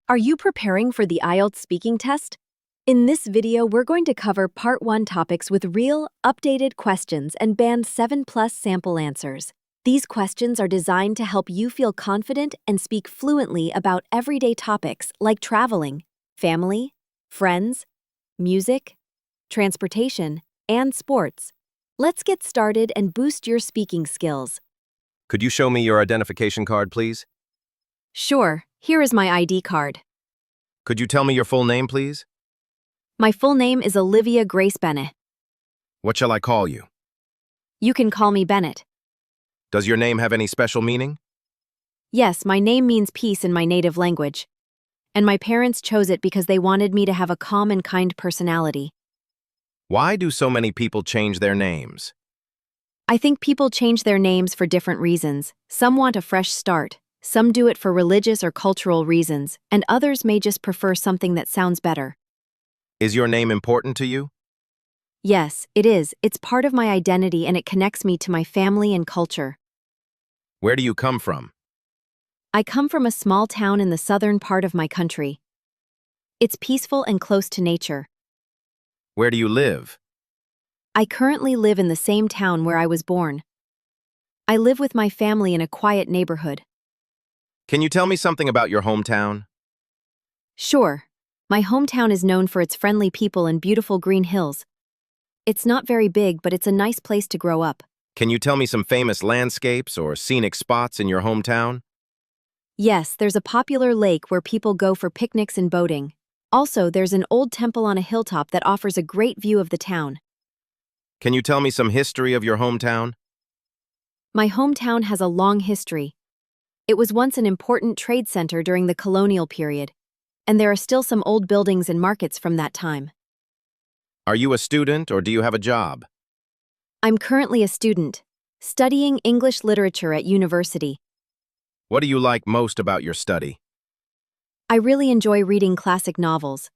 Are you preparing for the IELTS speaking test? In this video, we're going to cover Part 1 topics with real, updated questions and Band 7+ sample answers. These questions are designed to help you feel confident and speak fluently about everyday topics like traveling, family, friends, music, transportation, and sports. Let's get started and boost your speaking skills. Could you show me your identification card, please? Sure, here is my ID card. Could you tell me your full name, please? My full name is Olivia Grace Bennett. What shall I call you? You can call me Bennett. Does your name have any special meaning? Yes, my name means peace in my native language. And my parents chose it because they wanted me to have a calm and kind personality. Why do so many people change their names? I think people change their names for different reasons. Some want a fresh start, some do it for religious or cultural reasons, and others may just prefer something that sounds better. Is your name important to you? Yes, it is. It's part of my identity and it connects me to my family and culture. Where do you come from? I come from a small town in the southern part of my country. It's peaceful and close to nature. Where do you live? I currently live in the same town where I was born. I live with my family in a quiet neighborhood. Can you tell me something about your hometown? Sure. My hometown is known for its friendly people and beautiful green hills. It's not very big, but it's a nice place to grow up. Can you tell me some famous landscapes or scenic spots in your hometown? Yes, there's a popular lake where people go for picnics and boating. Also, there's an old temple on a hilltop that offers a great view of the town. Can you tell me some history of your hometown? My hometown has a long history. It was once an important trade center during the colonial period, and there are still some old buildings and markets from that time. Are you a student or do you have a job? I'm currently a student, studying English literature at university. What do you like most about your study? I really enjoy reading classic novels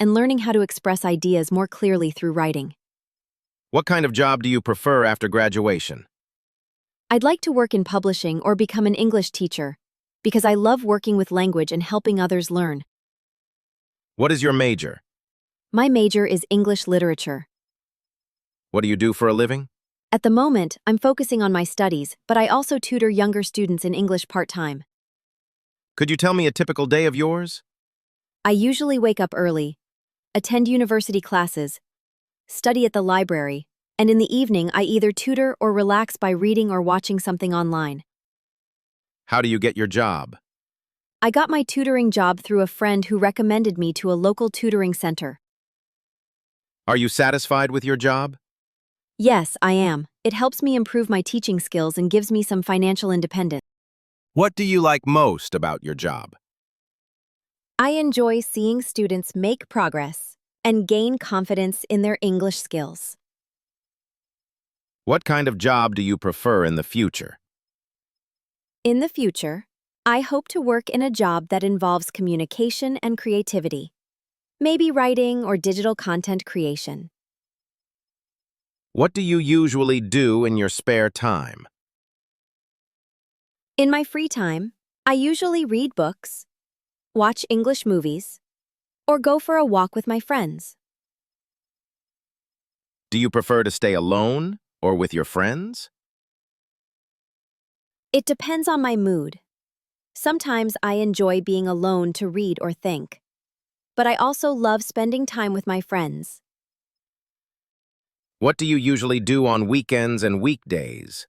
and learning how to express ideas more clearly through writing. What kind of job do you prefer after graduation? I'd like to work in publishing or become an English teacher because I love working with language and helping others learn. What is your major? My major is English literature. What do you do for a living? At the moment, I'm focusing on my studies, but I also tutor younger students in English part-time. Could you tell me a typical day of yours? I usually wake up early, attend university classes, study at the library, and in the evening I either tutor or relax by reading or watching something online. How do you get your job? I got my tutoring job through a friend who recommended me to a local tutoring center. Are you satisfied with your job? Yes, I am. It helps me improve my teaching skills and gives me some financial independence. What do you like most about your job? I enjoy seeing students make progress and gain confidence in their English skills. What kind of job do you prefer in the future? In the future, I hope to work in a job that involves communication and creativity, maybe writing or digital content creation. What do you usually do in your spare time? In my free time, I usually read books, watch English movies, or go for a walk with my friends. Do you prefer to stay alone or with your friends? It depends on my mood. Sometimes I enjoy being alone to read or think, but I also love spending time with my friends. What do you usually do on weekends and weekdays?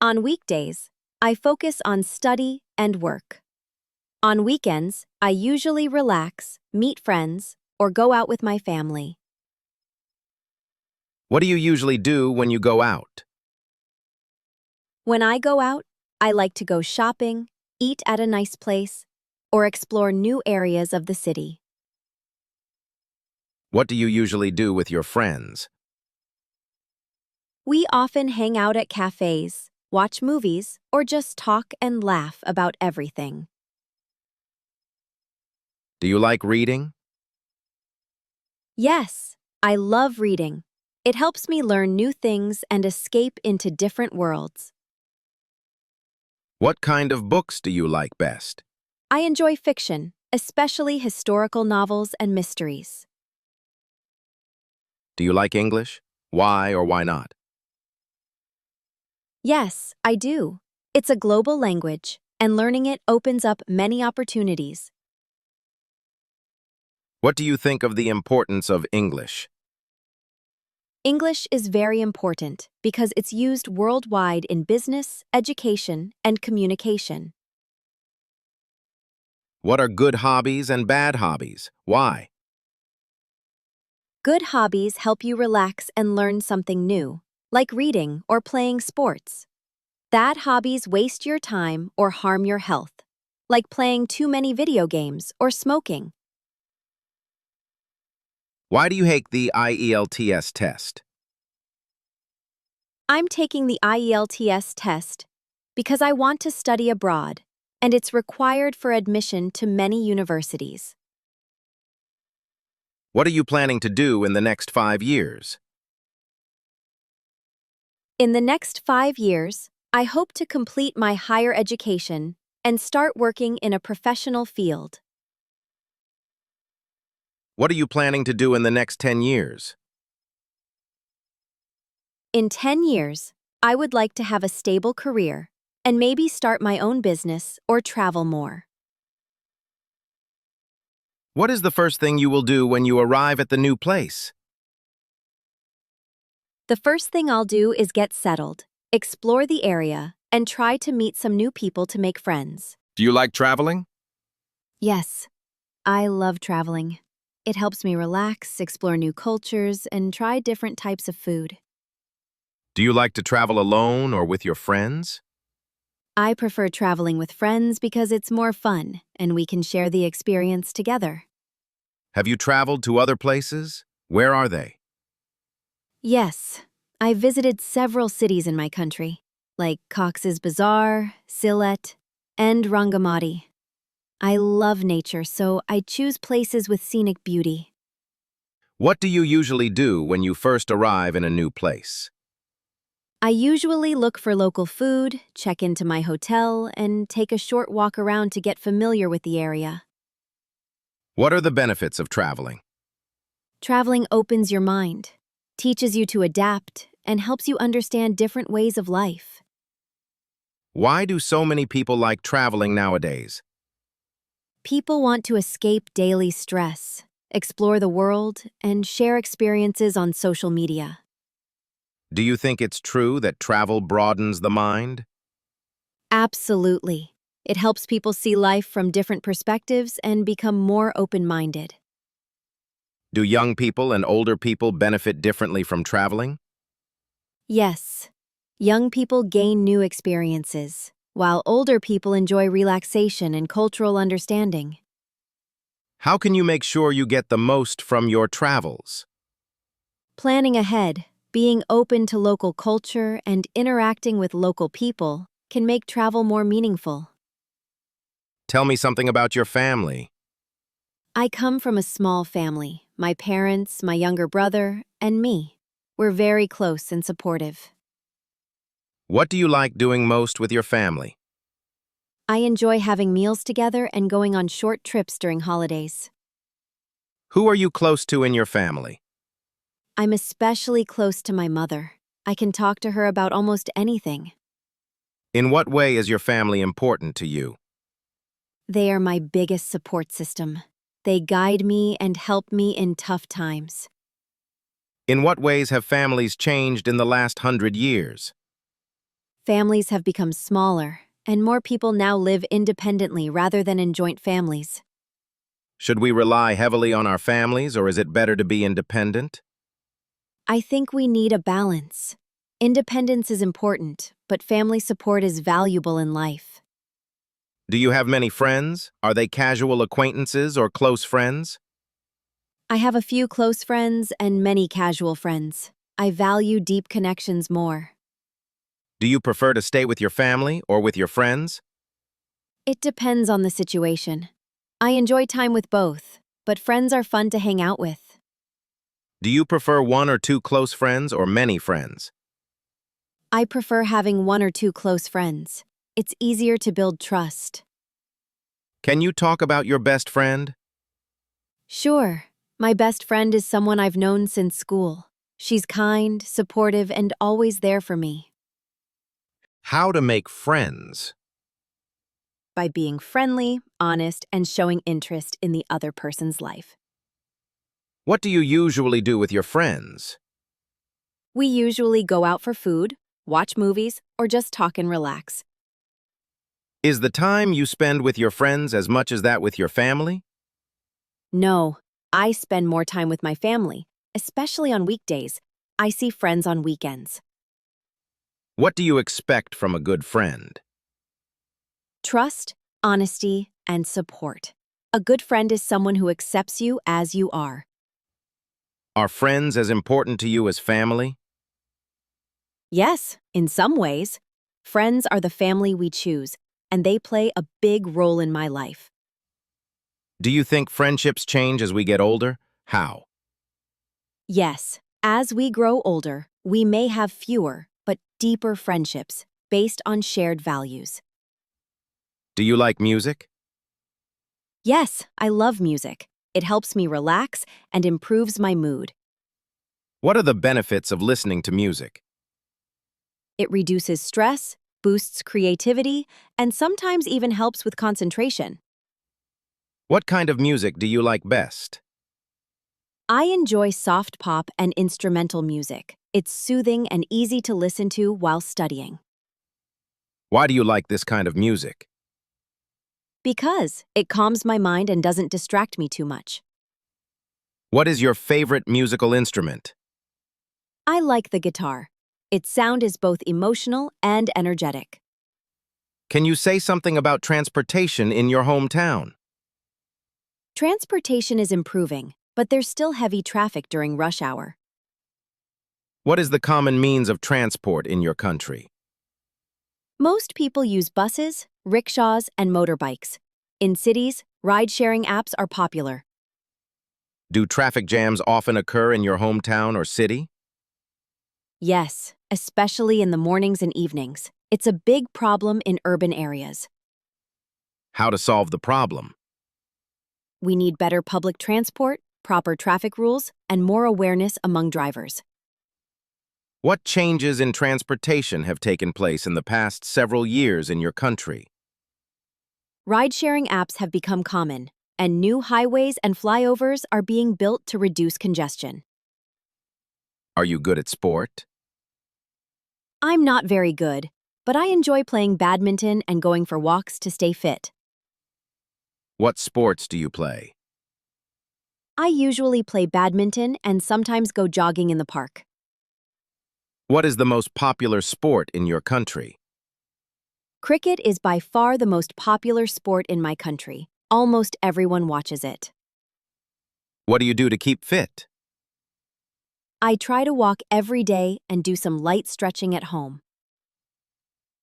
On weekdays, I focus on study and work. On weekends, I usually relax, meet friends, or go out with my family. What do you usually do when you go out? When I go out, I like to go shopping, eat at a nice place, or explore new areas of the city. What do you usually do with your friends? We often hang out at cafes, watch movies, or just talk and laugh about everything. Do you like reading? Yes, I love reading. It helps me learn new things and escape into different worlds. What kind of books do you like best? I enjoy fiction, especially historical novels and mysteries. Do you like English? Why or why not? Yes, I do. It's a global language, and learning it opens up many opportunities. What do you think of the importance of English? English is very important because it's used worldwide in business, education, and communication. What are good hobbies and bad hobbies? Why? Good hobbies help you relax and learn something new, like reading or playing sports. Bad hobbies waste your time or harm your health, like playing too many video games or smoking. Why do you hate the IELTS test? I'm taking the IELTS test because I want to study abroad, and it's required for admission to many universities. What are you planning to do in the next 5 years? In the next 5 years, I hope to complete my higher education and start working in a professional field. What are you planning to do in the next 10 years? In 10 years, I would like to have a stable career and maybe start my own business or travel more. What is the first thing you will do when you arrive at the new place? The first thing I'll do is get settled, explore the area, and try to meet some new people to make friends. Do you like traveling? Yes, I love traveling. It helps me relax, explore new cultures, and try different types of food. Do you like to travel alone or with your friends? I prefer traveling with friends because it's more fun and we can share the experience together. Have you traveled to other places? Where are they? Yes, I visited several cities in my country, like Cox's Bazar, Sylhet, and Rangamati. I love nature, so I choose places with scenic beauty. What do you usually do when you first arrive in a new place? I usually look for local food, check into my hotel, and take a short walk around to get familiar with the area. What are the benefits of traveling? Traveling opens your mind, teaches you to adapt, and helps you understand different ways of life. Why do so many people like traveling nowadays? People want to escape daily stress, explore the world, and share experiences on social media. Do you think it's true that travel broadens the mind? Absolutely. It helps people see life from different perspectives and become more open-minded. Do young people and older people benefit differently from traveling? Yes, young people gain new experiences, while older people enjoy relaxation and cultural understanding. How can you make sure you get the most from your travels? Planning ahead, being open to local culture, and interacting with local people can make travel more meaningful. Tell me something about your family. I come from a small family. My parents, my younger brother, and me. We're very close and supportive. What do you like doing most with your family? I enjoy having meals together and going on short trips during holidays. Who are you close to in your family? I'm especially close to my mother. I can talk to her about almost anything. In what way is your family important to you? They are my biggest support system. They guide me and help me in tough times. In what ways have families changed in the last 100 years? Families have become smaller, and more people now live independently rather than in joint families. Should we rely heavily on our families, or is it better to be independent? I think we need a balance. Independence is important, but family support is valuable in life. Do you have many friends? Are they casual acquaintances or close friends? I have a few close friends and many casual friends. I value deep connections more. Do you prefer to stay with your family or with your friends? It depends on the situation. I enjoy time with both, but friends are fun to hang out with. Do you prefer one or two close friends or many friends? I prefer having one or two close friends. It's easier to build trust. Can you talk about your best friend? Sure. My best friend is someone I've known since school. She's kind, supportive, and always there for me. How to make friends. By being friendly, honest, and showing interest in the other person's life. What do you usually do with your friends? We usually go out for food, watch movies, or just talk and relax. Is the time you spend with your friends as much as that with your family? No, I spend more time with my family, especially on weekdays. I see friends on weekends. What do you expect from a good friend? Trust, honesty, and support. A good friend is someone who accepts you as you are. Are friends as important to you as family? Yes, in some ways. Friends are the family we choose, and they play a big role in my life. Do you think friendships change as we get older? How? Yes, as we grow older, we may have fewer, but deeper friendships based on shared values. Do you like music? Yes, I love music. It helps me relax and improves my mood. What are the benefits of listening to music? It reduces stress, boosts creativity, and sometimes even helps with concentration. What kind of music do you like best? I enjoy soft pop and instrumental music. It's soothing and easy to listen to while studying. Why do you like this kind of music? Because it calms my mind and doesn't distract me too much. What is your favorite musical instrument? I like the guitar. Its sound is both emotional and energetic. Can you say something about transportation in your hometown? Transportation is improving, but there's still heavy traffic during rush hour. What is the common means of transport in your country? Most people use buses, rickshaws, and motorbikes. In cities, ride-sharing apps are popular. Do traffic jams often occur in your hometown or city? Yes, especially in the mornings and evenings. It's a big problem in urban areas. How to solve the problem? We need better public transport, proper traffic rules, and more awareness among drivers. What changes in transportation have taken place in the past several years in your country? Ride-sharing apps have become common, and new highways and flyovers are being built to reduce congestion. Are you good at sport? I'm not very good, but I enjoy playing badminton and going for walks to stay fit. What sports do you play? I usually play badminton and sometimes go jogging in the park. What is the most popular sport in your country? Cricket is by far the most popular sport in my country. Almost everyone watches it. What do you do to keep fit? I try to walk every day and do some light stretching at home.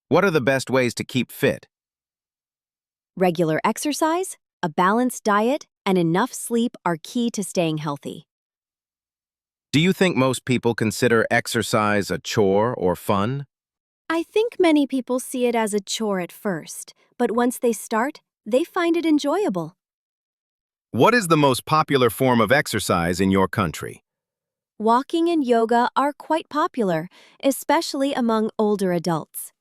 What are the best ways to keep fit? Regular exercise, a balanced diet, and enough sleep are key to staying healthy. Do you think most people consider exercise a chore or fun? I think many people see it as a chore at first, but once they start, they find it enjoyable. What is the most popular form of exercise in your country? Walking and yoga are quite popular, especially among older adults.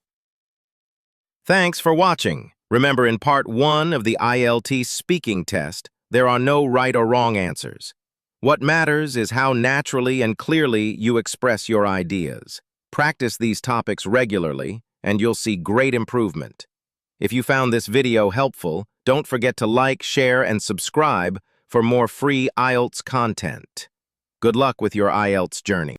Thanks for watching. Remember, in part 1 of the IELTS Speaking test, there are no right or wrong answers. What matters is how naturally and clearly you express your ideas. Practice these topics regularly, and you'll see great improvement. If you found this video helpful, don't forget to like, share, and subscribe for more free IELTS content. Good luck with your IELTS journey.